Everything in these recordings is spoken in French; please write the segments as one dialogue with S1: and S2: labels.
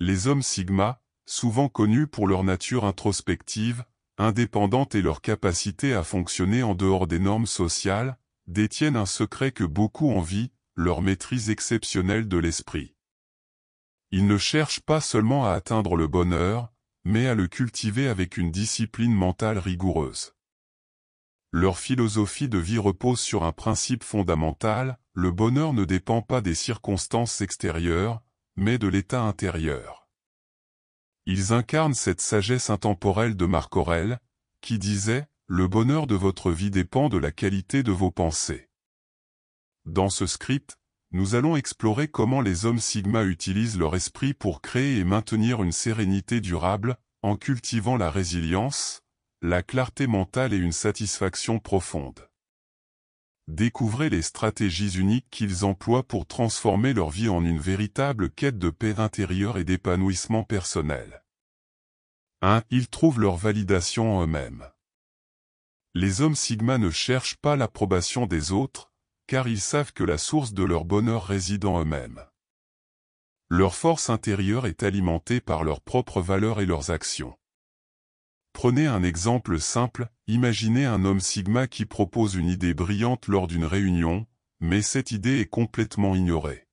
S1: Les hommes sigma, souvent connus pour leur nature introspective, indépendante et leur capacité à fonctionner en dehors des normes sociales, détiennent un secret que beaucoup envient, leur maîtrise exceptionnelle de l'esprit. Ils ne cherchent pas seulement à atteindre le bonheur, mais à le cultiver avec une discipline mentale rigoureuse. Leur philosophie de vie repose sur un principe fondamental, le bonheur ne dépend pas des circonstances extérieures, mais de l'état intérieur. Ils incarnent cette sagesse intemporelle de Marc Aurèle, qui disait « Le bonheur de votre vie dépend de la qualité de vos pensées ». Dans ce script, nous allons explorer comment les hommes sigma utilisent leur esprit pour créer et maintenir une sérénité durable, en cultivant la résilience, la clarté mentale et une satisfaction profonde. Découvrez les stratégies uniques qu'ils emploient pour transformer leur vie en une véritable quête de paix intérieure et d'épanouissement personnel. 1. Ils trouvent leur validation en eux-mêmes. Les hommes sigma ne cherchent pas l'approbation des autres, car ils savent que la source de leur bonheur réside en eux-mêmes. Leur force intérieure est alimentée par leurs propres valeurs et leurs actions. Prenez un exemple simple, imaginez un homme sigma qui propose une idée brillante lors d'une réunion, mais cette idée est complètement ignorée.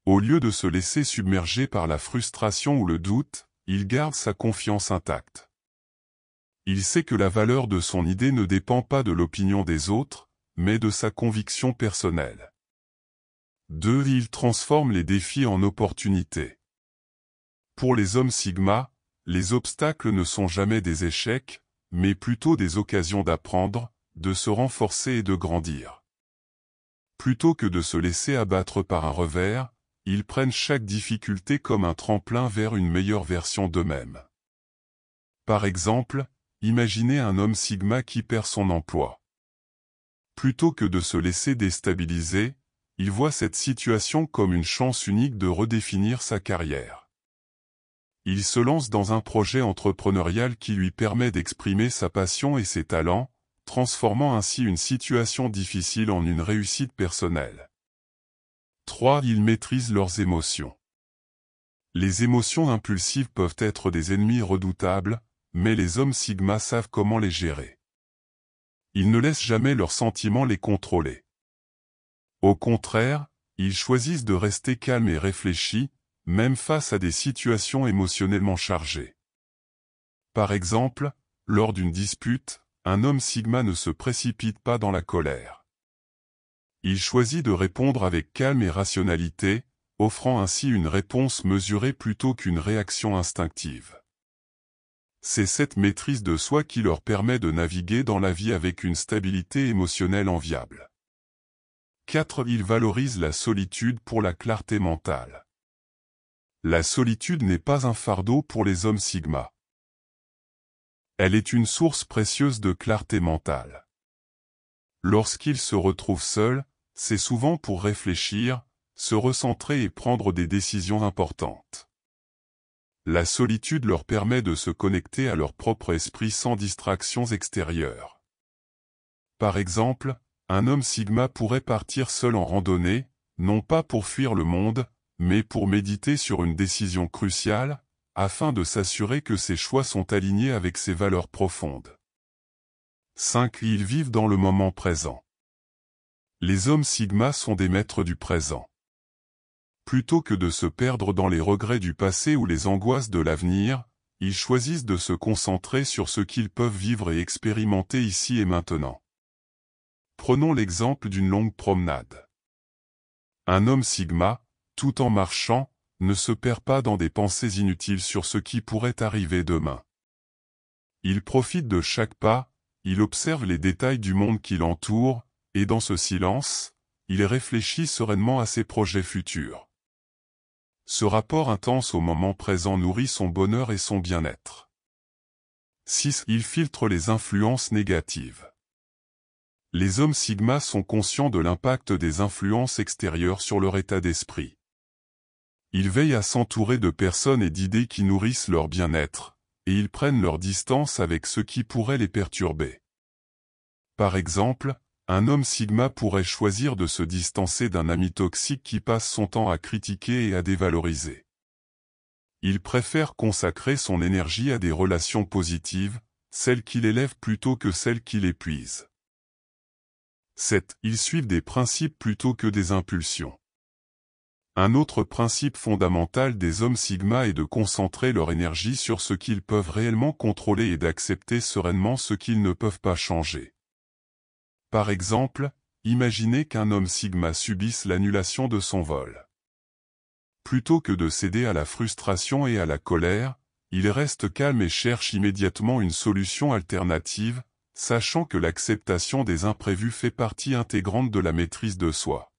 S1: Au lieu de se laisser submerger par la frustration ou le doute, il garde sa confiance intacte. Il sait que la valeur de son idée ne dépend pas de l'opinion des autres, mais de sa conviction personnelle. 2. Il transforme les défis en opportunités. Pour les hommes sigma, les obstacles ne sont jamais des échecs, mais plutôt des occasions d'apprendre, de se renforcer et de grandir. Plutôt que de se laisser abattre par un revers, ils prennent chaque difficulté comme un tremplin vers une meilleure version d'eux-mêmes. Par exemple, imaginez un homme sigma qui perd son emploi. Plutôt que de se laisser déstabiliser, il voit cette situation comme une chance unique de redéfinir sa carrière. Il se lance dans un projet entrepreneurial qui lui permet d'exprimer sa passion et ses talents, transformant ainsi une situation difficile en une réussite personnelle. 3. Ils maîtrisent leurs émotions. Les émotions impulsives peuvent être des ennemis redoutables, mais les hommes sigma savent comment les gérer. Ils ne laissent jamais leurs sentiments les contrôler. Au contraire, ils choisissent de rester calmes et réfléchis, même face à des situations émotionnellement chargées. Par exemple, lors d'une dispute, un homme sigma ne se précipite pas dans la colère. Il choisit de répondre avec calme et rationalité, offrant ainsi une réponse mesurée plutôt qu'une réaction instinctive. C'est cette maîtrise de soi qui leur permet de naviguer dans la vie avec une stabilité émotionnelle enviable. 4. Ils valorisent la solitude pour la clarté mentale. La solitude n'est pas un fardeau pour les hommes sigma. Elle est une source précieuse de clarté mentale. Lorsqu'ils se retrouvent seuls, c'est souvent pour réfléchir, se recentrer et prendre des décisions importantes. La solitude leur permet de se connecter à leur propre esprit sans distractions extérieures. Par exemple, un homme sigma pourrait partir seul en randonnée, non pas pour fuir le monde, mais pour méditer sur une décision cruciale, afin de s'assurer que ses choix sont alignés avec ses valeurs profondes. 5. Ils vivent dans le moment présent. Les hommes sigma sont des maîtres du présent. Plutôt que de se perdre dans les regrets du passé ou les angoisses de l'avenir, ils choisissent de se concentrer sur ce qu'ils peuvent vivre et expérimenter ici et maintenant. Prenons l'exemple d'une longue promenade. Un homme sigma, tout en marchant, ne se perd pas dans des pensées inutiles sur ce qui pourrait arriver demain. Il profite de chaque pas, il observe les détails du monde qui l'entoure, et dans ce silence, il réfléchit sereinement à ses projets futurs. Ce rapport intense au moment présent nourrit son bonheur et son bien-être. 6. Il filtre les influences négatives. Les hommes sigma sont conscients de l'impact des influences extérieures sur leur état d'esprit. Ils veillent à s'entourer de personnes et d'idées qui nourrissent leur bien-être, et ils prennent leur distance avec ce qui pourrait les perturber. Par exemple, un homme sigma pourrait choisir de se distancer d'un ami toxique qui passe son temps à critiquer et à dévaloriser. Il préfère consacrer son énergie à des relations positives, celles qui l'élèvent plutôt que celles qui l'épuisent. 7. Ils suivent des principes plutôt que des impulsions. Un autre principe fondamental des hommes sigma est de concentrer leur énergie sur ce qu'ils peuvent réellement contrôler et d'accepter sereinement ce qu'ils ne peuvent pas changer. Par exemple, imaginez qu'un homme sigma subisse l'annulation de son vol. Plutôt que de céder à la frustration et à la colère, il reste calme et cherche immédiatement une solution alternative, sachant que l'acceptation des imprévus fait partie intégrante de la maîtrise de soi.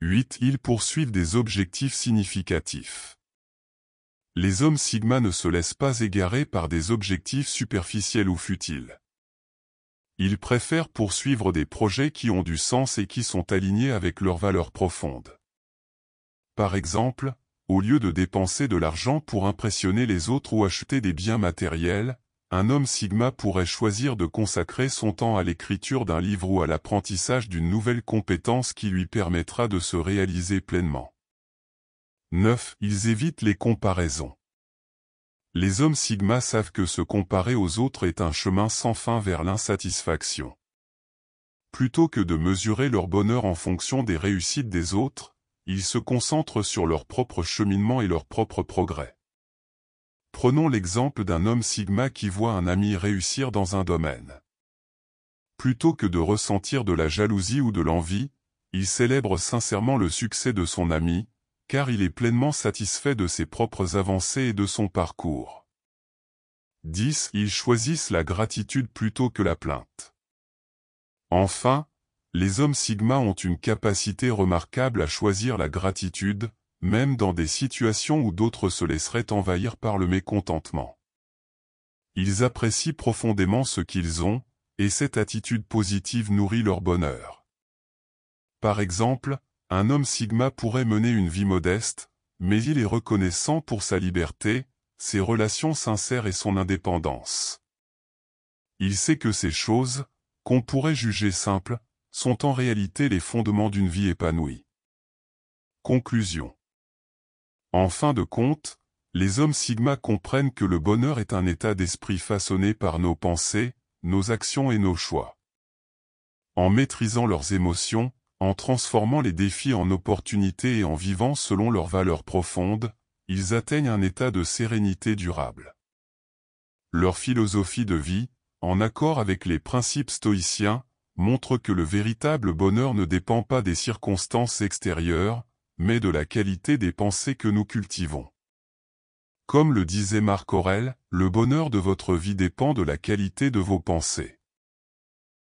S1: 8. Ils poursuivent des objectifs significatifs. Les hommes sigma ne se laissent pas égarer par des objectifs superficiels ou futiles. Ils préfèrent poursuivre des projets qui ont du sens et qui sont alignés avec leurs valeurs profondes. Par exemple, au lieu de dépenser de l'argent pour impressionner les autres ou acheter des biens matériels, un homme sigma pourrait choisir de consacrer son temps à l'écriture d'un livre ou à l'apprentissage d'une nouvelle compétence qui lui permettra de se réaliser pleinement. 9. Ils évitent les comparaisons. Les hommes sigma savent que se comparer aux autres est un chemin sans fin vers l'insatisfaction. Plutôt que de mesurer leur bonheur en fonction des réussites des autres, ils se concentrent sur leur propre cheminement et leur propre progrès. Prenons l'exemple d'un homme sigma qui voit un ami réussir dans un domaine. Plutôt que de ressentir de la jalousie ou de l'envie, il célèbre sincèrement le succès de son ami, car il est pleinement satisfait de ses propres avancées et de son parcours. 10. Ils choisissent la gratitude plutôt que la plainte. Enfin, les hommes sigma ont une capacité remarquable à choisir la gratitude, même dans des situations où d'autres se laisseraient envahir par le mécontentement. Ils apprécient profondément ce qu'ils ont, et cette attitude positive nourrit leur bonheur. Par exemple, un homme sigma pourrait mener une vie modeste, mais il est reconnaissant pour sa liberté, ses relations sincères et son indépendance. Il sait que ces choses, qu'on pourrait juger simples, sont en réalité les fondements d'une vie épanouie. Conclusion. En fin de compte, les hommes sigma comprennent que le bonheur est un état d'esprit façonné par nos pensées, nos actions et nos choix. En maîtrisant leurs émotions, en transformant les défis en opportunités et en vivant selon leurs valeurs profondes, ils atteignent un état de sérénité durable. Leur philosophie de vie, en accord avec les principes stoïciens, montre que le véritable bonheur ne dépend pas des circonstances extérieures, mais de la qualité des pensées que nous cultivons. Comme le disait Marc Aurèle, le bonheur de votre vie dépend de la qualité de vos pensées.